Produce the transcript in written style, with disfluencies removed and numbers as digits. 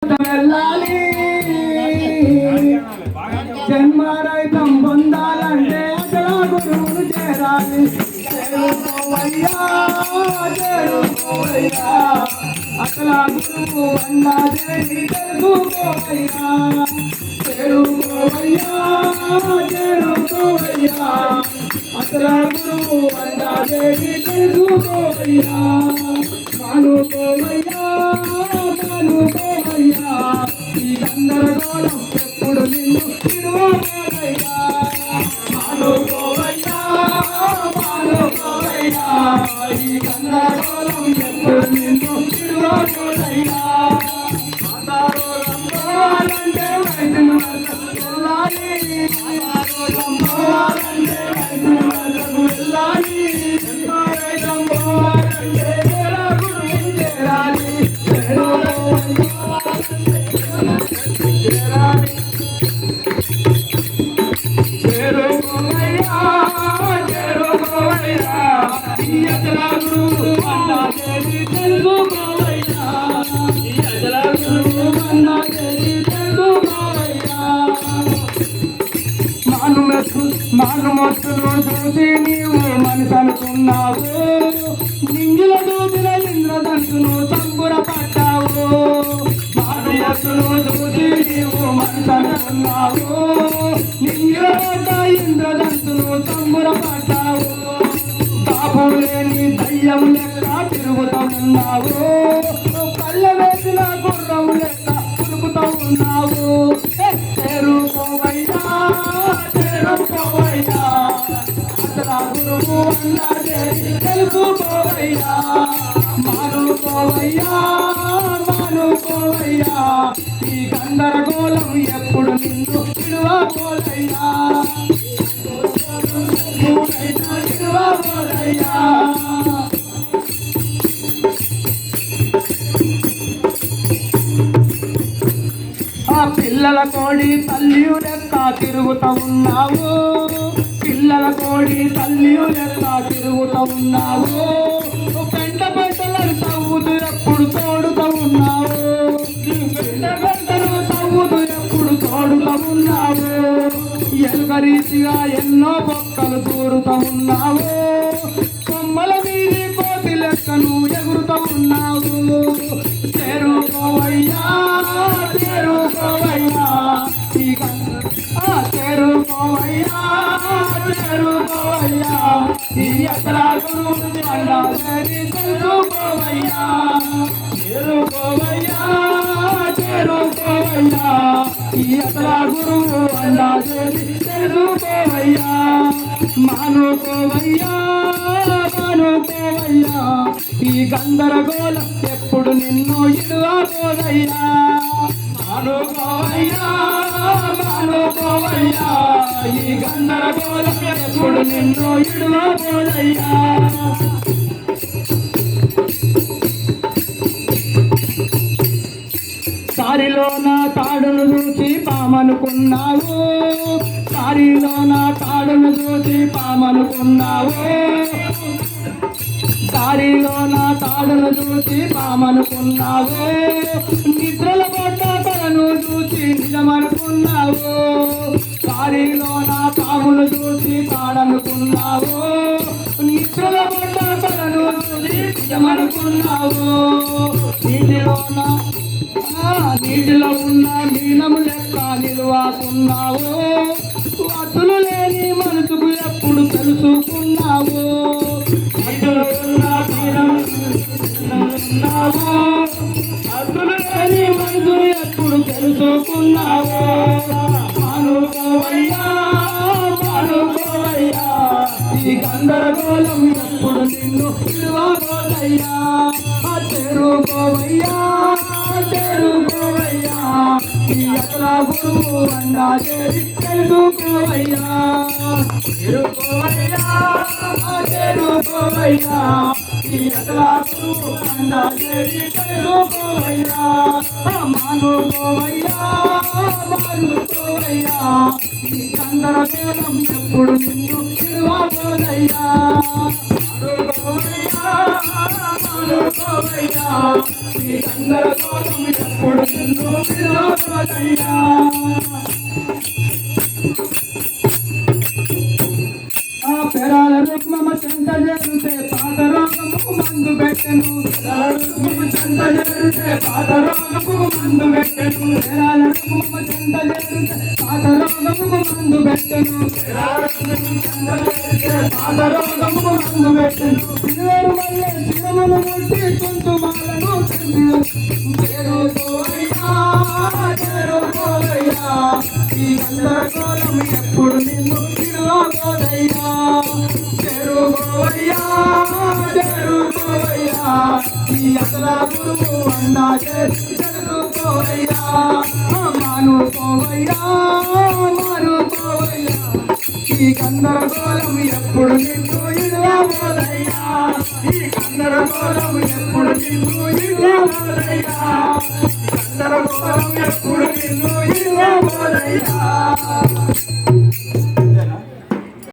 వెళ్ళాలి జన్మరహితం పొందాలంటే అసలు గురువును చేరాలి. చేరుకోవయ్యా చేరుకోవయ్యా అసలు గురువు అన్నదేవి తెలుసుకోవయ్యా. చేరుకోవయ్యా చేరుకోవయ్యా అసలు గురువు అన్నదేవి తెలుసుకోవయ్యా. మానుకోవయ్యా మానుకోవయ్యా ఈ గందరగోళం ఎప్పుడు నిన్ను విడువబోదయ్యా. మానుకోవయ్యా మానుకోవయ్యా ఈ గందరగోళం ఎప్పుడు నిన్ను విడువబోదయ్యా. మాతారోగం పోవాలంటే వైద్యుని వద్దకు వెళ్ళాలి. మాతారోగం పోవాలంటే వైద్యుని వద్దకు వెళ్ళాలి. వైద్యం పోవాలంటే గురువు చేరాలి. మానుమత్తును చూసి నీవు మనసు అనుకున్నావు. నింగిల దూసిన ఇంద్రధనుసును సంబుర పట్టావు. మానుమత్తును చూసి నీవు మనసు అనుకున్నావు. నింగిల ఇంద్రధనుసును సంబుర పట్టావు. కాపులేని దయ్యం లెక్క తిరుగుతూ ఉన్నావు. కళ్ళ వేసిన గుర్రం లెక్క తిరుగుతూ ఉన్నావు. చేరుకోవయ్యా చేరుకోవయ్యా అసలు గురువు అన్నదేవి తెలుసుకోవయ్యా. మానుకోవయ్యా మానుకోవయ్యా ఈ గందరగోళం ఎప్పుడు నిన్ను విడువబోదయ్యా. విడువబోదయ్యా పిల్లల కోడి తల్లి లెక్క తిరుగుతూ ఉన్నావు. పిల్లల కోడి తల్లి లెక్క తిరుగుతూ ఉన్నావు. పెంట పెంటలను తవ్వుతూ ఎప్పుడు తోడుతూ ఉన్నావు. పెంట పెంటలు తవ్వుతూ ఎప్పుడు తోడుతూ ఉన్నావు. ఎలుక రీతిగా ఎన్నో బొక్కలు దూరుతూ ఉన్నావు. కొమ్మల మీది కోతి లెక్కను ఎగురుతూ ఉన్నావు. చేరుకోవయ్యా చేరుకోవయ్యా చేరుకోవయ్యా చేరుకోవయ్యా ఈ అసలు గురువు అన్నదేవి తెలుసుకోవయ్యా. చేరుకోవయ్యా చేరుకోవయ్యా ఈ అసలు గురువు అన్నదేవి తెలుసుకోవయ్యా. మానుకోవయ్యా మానుకోవయ్యా ఈ గందరగోళం ఎప్పుడు నిన్ను ఇడువబోదయ్యా. మానుకోవయ్యా మానుకోవయ్యా ఈ గందరగోళం ఎప్పుడు నిన్ను ఇడువబోదయ్యా. సారిలో నా తాడును చూసి పామనుకున్నావు. సారిలో నా తాడును చూసి పామనుకున్నావు. దారిలో నా తాడును చూసి పామనుకున్నావు. నిద్రల పడ్డ తలను చూసి నిజమనుకున్నావు. దారిలో నా తామును చూసి తాడనుకున్నావు. నిద్రల పడ్డ తలను చూసి నిజమనుకున్నావు. నీటిలో ఉన్న మీనము లెక్క నిలువాకున్నావు. అతులు లేని మనసుకు ఎప్పుడు తెలుసుకున్నావు. అతులు లేని మనసు ఎప్పుడు తెలుసుకున్నావు. మానుకోవయ్యా మానుకోవయ్యా ఈ గందరగోళం ఎప్పుడు నిన్ను విడువబోదయ్యా. చేరుకోవయ్యా చేరుకోవయ్యా ఈ అసలు గురువు అన్నదేవి తెలుసుకోవయ్యా. చేరుకోవయ్యా చేరుకోవయ్యా ఈ అసలు గురువు అన్నదేవి తెలుసుకోవయ్యా. మానుకోవయ్యా మానుకోవయ్యా ఈ గందరగోళం ఎప్పుడు నిన్ను విడువబోదయ్యా. మానుకోవయ్యా ఈ గందరగోళం ఎప్పుడు నిన్ను విడవదయ్యా పెరాల రుక్మమ చెంత చేరుతే పాత రోగము మందు పెట్టెను రుక్మమ చెంత చేరుతే పాత రోగము మందు పెట్టెను పెరాల రుక్మమ చెంత చేరుతే పాత రోగము మందు పెట్టెను పెరాల రుక్మమ చెంత చేరుతే పాత రోగము మందు పెట్టెను ఇరువేరు వల్లే శిరమును ముట్టి కుంకుమాలను చేరుకోవయ్యా ఈ గందరగోళం ఎప్పుడు నిన్ను విడవదయ్యా చేరుకోవయ్యా ఈ అసలా గురువు అన్నా చేరుకోవయ్యా మానుకోవయ్యా ఈ గందరగోళం ఎప్పుడు నిన్ను విడవదయ్యా ఈ గందరగోళం ఎప్పుడు నిన్ను విడవదయ్యా గందరగోళం ఎప్పుడు నిన్ను విడవదయ్యా